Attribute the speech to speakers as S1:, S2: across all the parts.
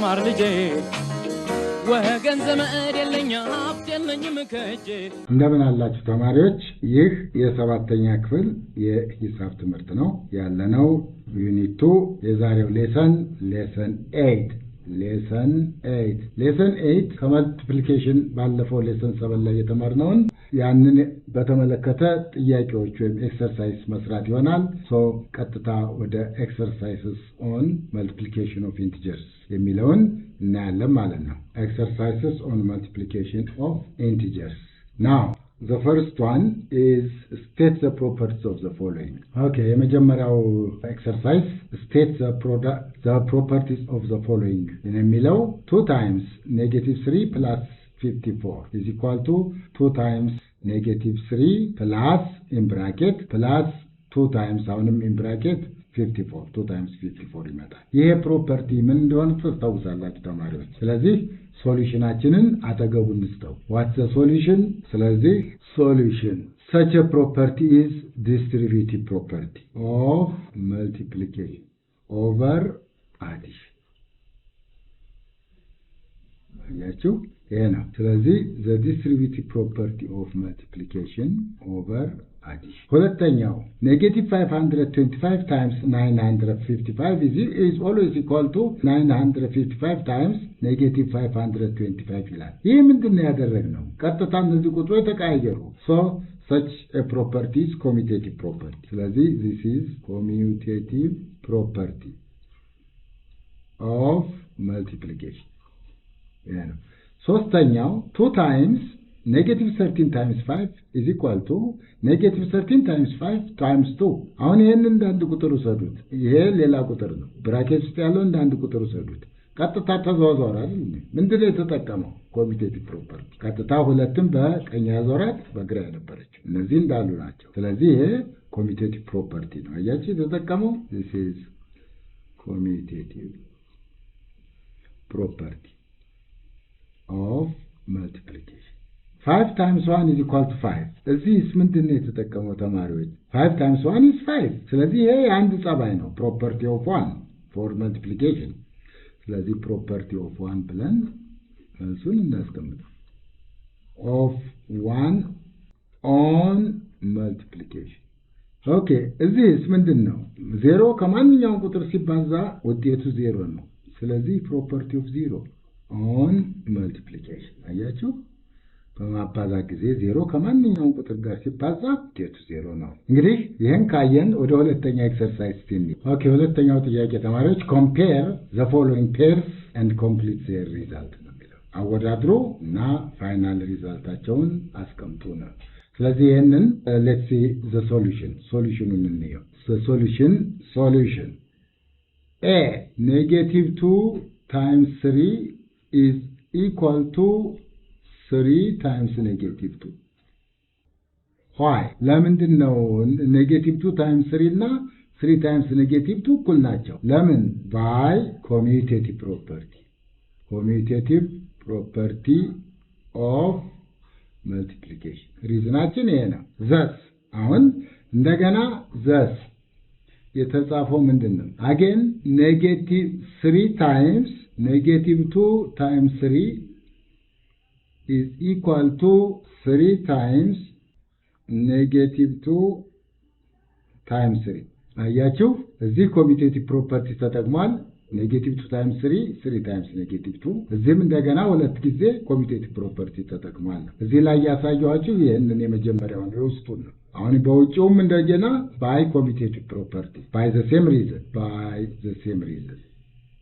S1: ተማር ልጄ ወገን ዘመድ የለኝ ሀብት የለኝም ከእጄ
S2: እንደምን አላችሁ ተማሪዎች ይህ የሰባተኛ ክፍል የሂሳብ ትምህርት ነው ያለነው ዩኒት 2 የዛሬው ሌሰን 8 ከመልቲፕሊኬሽን ባለፈው ሌሰን 7 ላይ የተማርነውን ያንን በተመለከተ ጥያቄዎች ወይም ኤክሰርሳይዝ መስራት ይሆናል ሶ ቀጥታ ወደ ኤክሰርሳይዝስ ኦን መልቲፕሊኬሽን ኦፍ ኢንቲጀርስ የሚለውን እናያለን ማለት ነው exercises on multiplication of integers now the first one is state the properties of the following okay የመጀመሪያው exercise state the properties of the following የሚለው 2 times -3 plus 54 is equal to 2 times -3 plus in bracket plus 2 times አሁንም in bracket 54 2 times 54 ይመጣል ይሄ ፕሮፐርቲ ምን እንደሆነ ተስተውሳላችሁ ተማሪዎች ስለዚህ ሶሉሽናችንን አጠገቡ እንስተው what's the solution ስለዚህ solution such a property is distributive property of multiplication over addition ያችሁ ይሄ ነው ስለዚህ the distributive property of multiplication over addition ሁለተኛው -525 times 955 is always equal to 955 times -525 ይላል ይሄ ምንድነው ያደረግነው ቀጥታ እነዚህ ቁጥሮች ተቀያየሩ so such a property is commutative property ስለዚህ this is commutative property of multiplication yeah ሶስተኛው 2 times -13 times 5 is equal to -13 times 5 times 2 አሁን ይሄን እንደ አንድ ቁጥር ወሰዱት ይሄ ሌላ ቁጥር ነው ብራኬት ውስጥ ያለው እንደ አንድ ቁጥር ወሰዱት ቀጥታ ተዘዋወረ አይደል ምንድነው የተጠቀመው ኮሚቴቲቭ ፕሮፐርቲ ቀጥታ ሁለቱም በቀኝ ያዞራት በግራ ያነበረች እነዚህ እንዳሉ ናቸው ስለዚህ ይሄ ኮሚቴቲቭ ፕሮፐርቲ ነው አያችሁ የተጠቀመው this is commutative property of multiplication 5 times 1 is equal to 5 እዚህ ምንድነው የተጠቀመው ተማሪዎች 5 times 1 is 5 ስለዚህ ይሄ አንድ ጸባይ ነው property of 1 for multiplication ስለዚህ property of 1 ብለን እሱን እናስቀምጣለን of 1 on multiplication ኦኬ እዚህ ምንድነው 0 ከማንኛውም ቁጥር ሲባዛ ውጤቱ 0 ነው ስለዚህ property of 0 on multiplication አያችሁ በማባዛት ጊዜ 0 ከማንኛውም ቁጥር ጋር ሲባዛ ውጤቱ 0 ነው እንግዲህ ይሄን ካየን ወደ ሁለተኛ ኤክሰርሳይዝ ትኒ ኦኬ ሁለተኛው ጥያቄ ተማሪዎች compare the following pairs and complete their result ነው የሚለው አወዳድሩ እና ፋይናል ሪዛልታቸውን አስቀምጡ ነው ስለዚህ ይሄንን let's see the solutionን እንየው the solution a -2 times 3 is equal to 3 times -2 why ለምንድነው -2 times 3 እና 3 times -2 እኩል ናቸው ለምን by commutative property of multiplication ሪዝናችን ይሄ ነው thus አሁን እንደገና thus የተጻፈው ምንድነው again -3 times -2 times 3 is equal to 3 times -2 times 3 አያችሁ እዚህ ኮሚቴቲቭ ፕሮፐርቲ ተጠቅሟል -2 times 3 times -2 እዚህም እንደገና ሁለት ጊዜ ኮሚቴቲቭ ፕሮፐርቲ ተጠቅሟል እዚህ ላይ ያሳየኋችሁ ይሄንን የመጀመሪያውን የውስጡን ነው አሁን በውጪውም እንደገና by commutative property by the same reason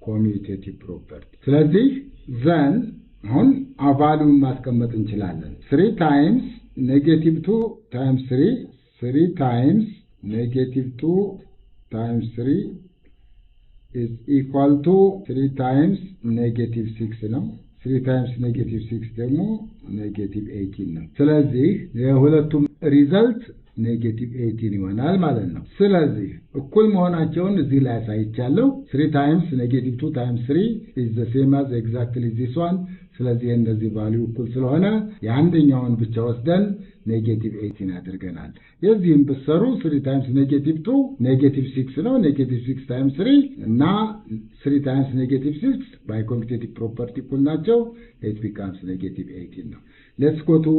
S2: commutative property ስለዚህ then አሁን አቫሉን ማስቀመጥ እንችላለን 3 times -2 times 3 times -2 times 3 is equal to 3 times -6 ነው 3 times -6 ደግሞ -18 ነው ስለዚህ የሁለቱም ሪዛልት -18 ይሆናል ማለት ነው ስለዚህ እኩል መሆናቸውን እዚህ ላይ አሳይቻለሁ 3 times -2 times 3 is the same as exactly this one ስለዚህ እንደዚህ ቫልዩ እኩል ስለሆነ የአንደኛውን ብቻ ወስደን ኔጌቲቭ 18 አድርገናል። የዚህም ብትሰሩ 3 ታይምስ ኔጌቲቭ 2 ኔጌቲቭ 6 ነው። ኔጌቲቭ 6 ታይምስ 3 እና 3 ታይምስ ኔጌቲቭ 6 ባይ ኮሚቴቲቭ ፕሮፐርቲ እኩል ናቸው። it becomes ኔጌቲቭ 18 ነው። let's go to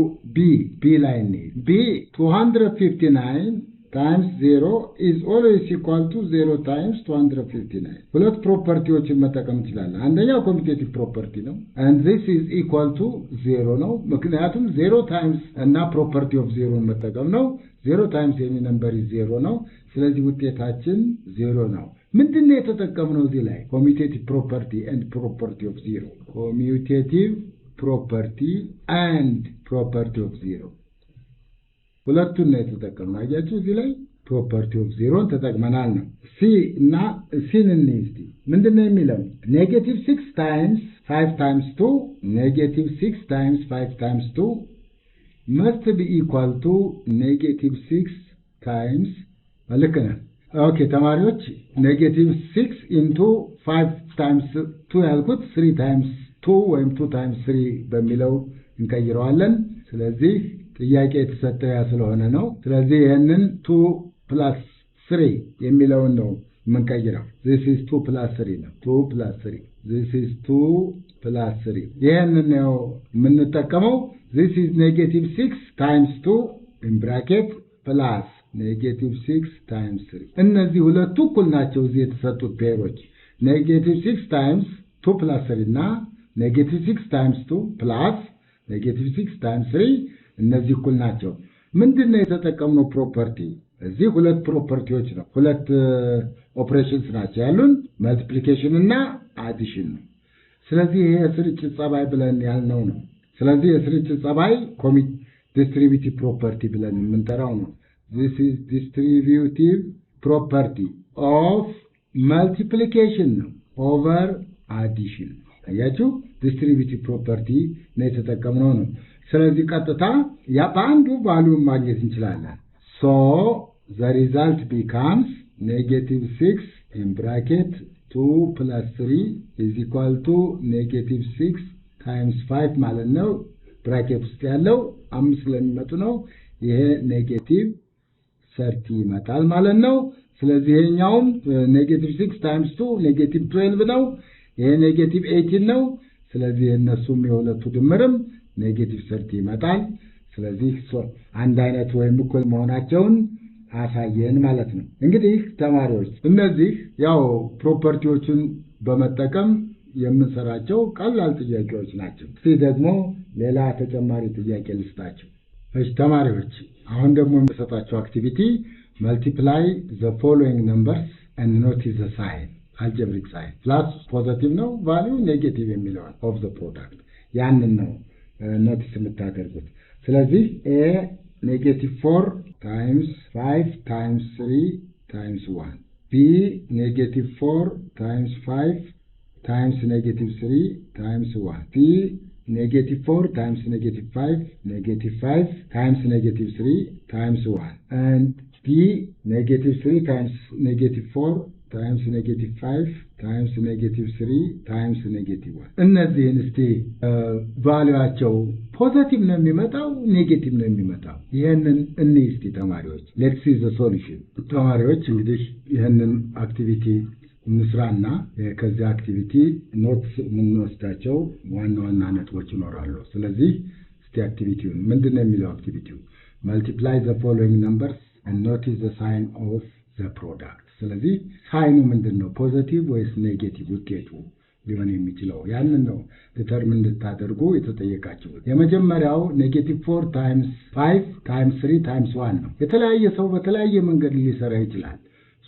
S2: b ላይ እንሂድ። b 259 times 0 is always equal to 0 times 259 ሁለት ፕሮፐርቲዎችን መጠቀም እንችላለን። አንደኛው ኮሚቴቲቭ ፕሮፐርቲ ነው and this is equal to 0 ነው። ምክንያቱም 0 times እና ፕሮፐርቲ ኦፍ 0 መጠቀም ነው። 0 times any number is 0 ነው። ስለዚህ ውጤታችን 0 ነው። ምንድነው የተጠቀምነው እዚህ ላይ? ኮሚቴቲቭ ፕሮፐርቲ and property of 0 ኮሚቴቲቭ ፕሮፐርቲ and property of 0 ሁለቱን ነው የተጠቀምነው። አያችሁ እዚህ ላይ ፕሮፐርቲ ኦፍ 0 ተጠቅመናል ነው። ሲ እና ሲን እንይስቲ ምንድነው የሚለው? ኔጌቲቭ 6 ታይምስ 5 ታይምስ 2 ኔጌቲቭ 6 ታይምስ 5 ታይምስ 2 must be equal to ኔጌቲቭ 6 ታይምስ ልክ ነው። ኦኬ ተማሪዎች ኔጌቲቭ 6 into 5 ታይምስ 2 ያልኩት 3 ታይምስ 2 ወይም 2 ታይምስ 3 በሚለው እንቀይረዋለን። ስለዚህ ጥያቄ የተሰጠው ያ ስለሆነ ነው። ስለዚህ ይሄንን 2 plus 3 የሚለውን ነው የምንቀይረው። this is 2 plus 3 ነው። 2 plus 3 this is 2 plus 3 ይሄንን ነው የምንጠቀመው። this is negative 6 times 2 in bracket plus negative 6 times 3 እነዚህ ሁለቱ እኩል ናቸው። እዚህ የተሰጡት ፔሮች negative 6 times 2 plus 3 እና negative 6 times 2 plus negative 6 times 3 እነዚህ እኩል ናቸው። ምንድነው የተጠቀምነው ፕሮፐርቲ? እዚህ ሁለት ፕሮፐርቲዎች ነው፣ ሁለት ኦፕሬሽንስ ናቸው ያሉን፣ መልቲፕሊኬሽን እና አዲሽን ነው። ስለዚህ ይሄ የስርጭት ጸባይ ብለን ያልነው ነው። ስለዚህ የስርጭት ጸባይ ዲስትሪቢዩቲቭ ፕሮፐርቲ ብለን የምንጠራው ነው። this is distributive property of multiplication ነው over addition። አያችሁ ዲስትሪቢዩቲቭ ፕሮፐርቲ ነው የተጠቀምነው ነው። ስለዚህ ቀጥታ ያ በአንዱ ቫልዩ ማግኘት እንችላለን። so the result becomes negative 6 in bracket 2 plus 3 is equal to negative 6 times 5 ማለት ነው። ብራኬት ውስጥ ያለው 5 ስለሚመጡ ነው። ይሄ ኔጌቲቭ 30 ይመጣል ማለት ነው። ስለዚህ ይሄኛውም ኔጌቲቭ 6 times 2 ኔጌቲቭ 12 ነው። ይሄ ኔጌቲቭ 18 ነው። ስለዚህ እነሱም የሁለቱ ድምርም ኔጌቲቭ 30 ይመጣል። ስለዚህ አንድ አይነት ወይም እኩል መሆናቸውን አሳየን ማለት ነው። እንግዲህ ተማሪዎች እነዚህ ያው ፕሮፐርቲዎችን በመጠቀም የምንሰራቸው ቀላል ጥያቄዎች ናቸው። እስቲ ደግሞ ሌላ ተጨማሪ ጥያቄ ልስጣችሁ። እሺ ተማሪዎች አሁን ደግሞ የምሰጣችሁ አክቲቪቲ multiply the following numbers and notice the sign algebraic sign plus ፖዚቲቭ ነው ቫልዩ ኔጌቲቭ የሚለው of the product ያንን ነው ኖቲስ የምታደርጉት። ስለዚህ a negative 4 times 5 times 3 times 1 b negative 4 times 5 times negative 3 times 1 c negative 4 times negative 5 negative 5 times negative 3 times 1 and d negative 3 times negative 4 times negative 5 times negative 3 times negative 1 እነዚህን እስቲ ቫልዩአቸው ፖዚቲቭ ነው የሚመጣው ኔጌቲቭ ነው የሚመጣው? ይሄንን እስቲ ተማሪዎች let's see the solution። ተማሪዎች እንግዲህ ይሄንን አክቲቪቲ እንስራና ከዚህ አክቲቪቲ ኖትስ የምንወስዳቸው ዋና ዋና ነጥቦች ይኖራሉ። ስለዚህ እስቲ አክቲቪቲውን ምንድነው የሚለው? አክቲቪቲው multiply the following numbers and notice the sign of the product። ስለዚህ ሳይኑ ምንድነው? ፖዚቲቭ ወይስ ኔጌቲቭ ውጤቱ ሊሆን የሚችለው ያንን ነው ዲተርሚን እንድታደርጉ የተጠየቃችሁት። የመጀመሪያው ኔጌቲቭ 4 times 5 times 3 times 1 ነው። የተለያየ ሰው በተለያየ መንገድ ሊሰራ ይችላል።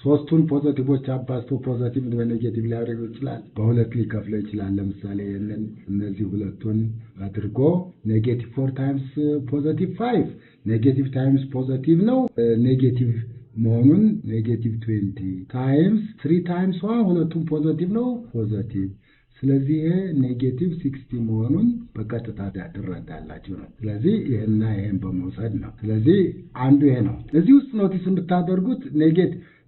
S2: ሶስቱን ፖዚቲቮች አባዝቶ ፖዚቲቭ በኔጌቲቭ ሊያደርግ ይችላል። በሁለት ሊከፍለው ይችላል። ለምሳሌ እነዚህ ሁለቱን አድርጎ ኔጌቲቭ 4 times ፖዚቲቭ 5 ኔጌቲቭ ታይምስ ፖዚቲቭ ነው ኔጌቲቭ መሆኑን ኔጌቲቭ 20 ታይምስ 3 ታይምስ 1 ሁለቱም ፖዚቲቭ ነው ፖዚቲቭ። ስለዚህ ይሄ ኔጌቲቭ 60 መሆኑን በቀጥታ ትረዳላችሁ ነው። ስለዚህ ይሄና ይሄን በመውሰድ ነው። ስለዚህ አንዱ ይሄ ነው። እዚህ ውስጥ ኖቲስ እንድታደርጉት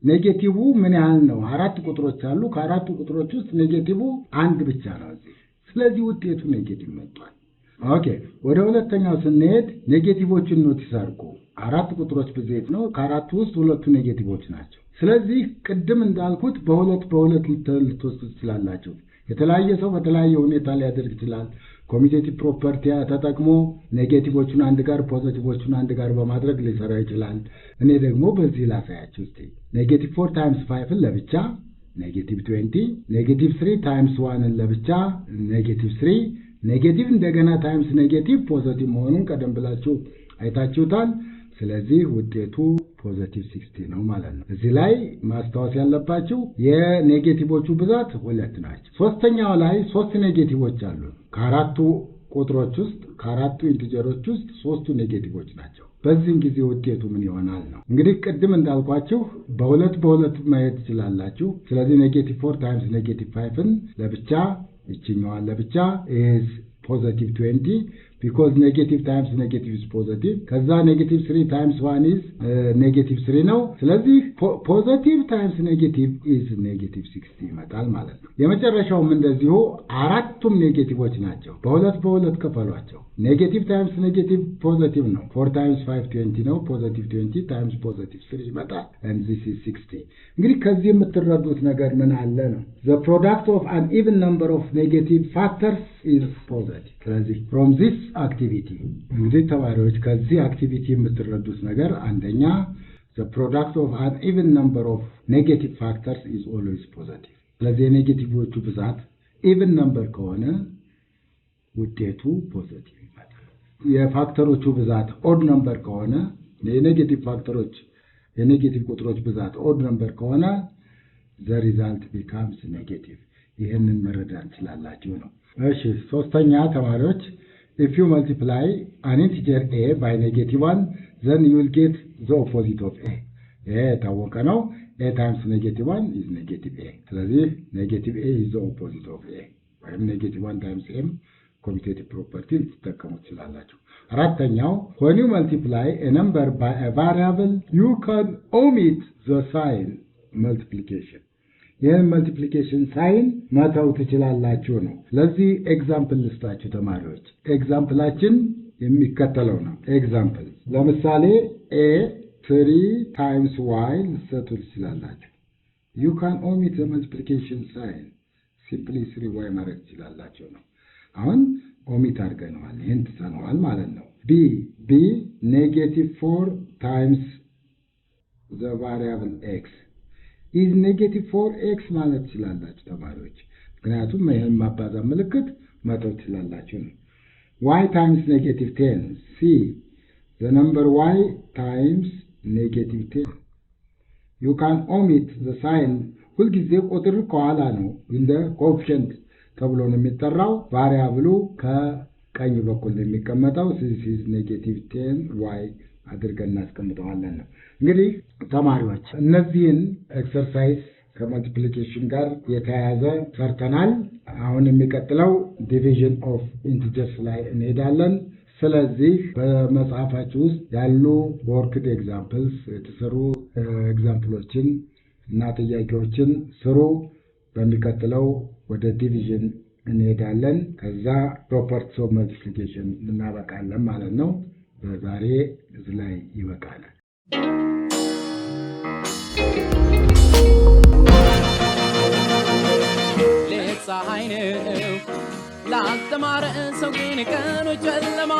S2: ኔጌቲቭ ምን ያህል ነው? አራት ቁጥሮች አሉ። ከአራቱ ቁጥሮች ውስጥ ኔጌቲቭ አንድ ብቻ ነው እዚህ። ስለዚህ ውጤቱ ኔጌቲቭ መጥቷል። ኦኬ ወደ ሁለተኛው ስንሄድ ኔጌቲቮችን ኖቲስ አድርጉ። አራት ቁጥሮች ብዜት ነው። ከአራቱ ውስጥ ሁለቱ ኔጌቲቮች ናቸው። ስለዚህ ቅድም እንዳልኩት በሁለት ልትወስዱ ትችላላችሁ። የተለያየ ሰው በተለያየ ሁኔታ ሊያደርግ ይችላል። ኮሚቴቲቭ ፕሮፐርቲ ተጠቅሞ ኔጌቲቮቹን አንድ ጋር ፖዚቲቮቹን አንድ ጋር በማድረግ ሊሰራ ይችላል። እኔ ደግሞ በዚህ ላሳያችሁ እስቲ። ኔጌቲቭ 4 ታይምስ 5ን ለብቻ ኔጌቲቭ 20፣ ኔጌቲቭ 3 ታይምስ 1ን ለብቻ ኔጌቲቭ 3፣ ኔጌቲቭ እንደገና ታይምስ ኔጌቲቭ ፖዚቲቭ መሆኑን ቀደም ብላችሁ አይታችሁታል። ስለዚህ ውጤቱ ፖዚቲቭ 60 ነው ማለት ነው። እዚህ ላይ ማስታወስ ያለባችሁ የኔጌቲቮቹ ብዛት 2 ናቸው። ሶስተኛው ላይ 3 ኔጌቲቮች አሉ። ከአራቱ ቁጥሮች ውስጥ ከአራቱ ኢንቲጀሮች ውስጥ 3ቱ ኔጌቲቮች ናቸው። በዚህም ጊዜ ውጤቱ ምን ይሆናል ነው። እንግዲህ ቅድም እንዳልኳችሁ በሁለት ማየት ትችላላችሁ። ስለዚህ ኔጌቲቭ 4 ታይምስ ኔጌቲቭ 5ን ለብቻ ይችኛዋን ለብቻ is positive 20 because negative times negative is positive። ከዛ negative 3 times 1 is negative 3 ነው። ስለዚህ positive times negative is negative 60 ይመጣል ማለት ነው። የመጨረሻውም እንደዚሁ አራቱም ኔጌቲቮች ናቸው። በሁለት ከፈሏቸው። ኔጌቲቭ ታይምስ ኔጌቲቭ ፖዚቲቭ ነው። 4 times 5 20 ነው። ፖዚቲቭ 20 ታይምስ ፖዚቲቭ 3 ይመጣል and this is 60። እንግዲህ ከዚህ የምትረዱት ነገር ምን አለ ነው። the product of an even number of negative factors is positive። ስለዚህ from this activity እንግዲህ ተማሪዎች ከዚህ አክቲቪቲ የምትረዱት ነገር አንደኛ the product of an even number of negative factors is always positive። ስለዚህ የኔጌቲቮቹ ብዛት even number ከሆነ ውጤቱ ፖዚቲቭ ይመጣል። የፋክተሮቹ ብዛት ኦድ ነምበር ከሆነ የኔጌቲቭ ፋክተሮች የኔጌቲቭ ቁጥሮች ብዛት ኦድ ነምበር ከሆነ the result becomes negative። ይሄንን መረዳት እንችላላችሁ ነው። እሺ ሶስተኛ ተማሪዎች if you multiply an integer a by -1 then you will get the opposite of a። ታወቀ ነው። a times -1 is -a። ስለዚህ -a is the opposite of a ወይም -1 times m commutative property ልትጠቀሙ ትችላላችሁ። አራተኛው when you multiply a number by a variable you can omit the sign multiplication። ይህን መልቲፕሊኬሽን ሳይን መተው ትችላላችሁ ነው። ለዚህ ኤግዛምፕል ልስጣችሁ ተማሪዎች። ኤግዛምፕላችን የሚከተለው ነው። ኤግዛምፕል ለምሳሌ a 3 times y ልትሰጡ ትችላላችሁ። you can omit the multiplication sign simply 3y ማድረግ ትችላላችሁ ነው። አሁን ኦሚት አድርገነዋል። ይህን ትሰነዋል ማለት ነው። b -4 times the variable x is -4x ማለት ትችላላችሁ ተማሪዎች። ምክንያቱም ይሄን ማባዛ ምልክት መተው ትችላላችሁ ነው። y times -10 c the number y times -10 you can omit the sign። ሁልጊዜ ቁጥር ከኋላ ነው እንደ ኮኤፊሽንት ተብሎ ነው የሚጠራው። ቫሪያብሉ ከቀኝ በኩል ነው የሚቀመጠው። this is -10y አድርገን እናስቀምጠዋለን ነው። እንግዲህ ተማሪዎች እነዚህን ኤክሰርሳይዝ ከመልቲፕሊኬሽን ጋር የተያያዘ ሰርተናል። አሁን የሚቀጥለው ዲቪዥን ኦፍ ኢንቲጀርስ ላይ እንሄዳለን። ስለዚህ በመጽሐፋችሁ ውስጥ ያሉ ወርክድ ኤግዛምፕልስ የተሰሩ ኤግዛምፕሎችን እና ጥያቄዎችን ስሩ። በሚቀጥለው ወደ ዲቪዥን እንሄዳለን። ከዛ ፕሮፐርቲስ ኦፍ መልቲፕሊኬሽን እናበቃለን ማለት ነው። በዛሬ እዚህ ላይ ይበቃል።
S1: ፀሐይ ነው ላስተማረ ሰው ግን ቀኑ ጨለማ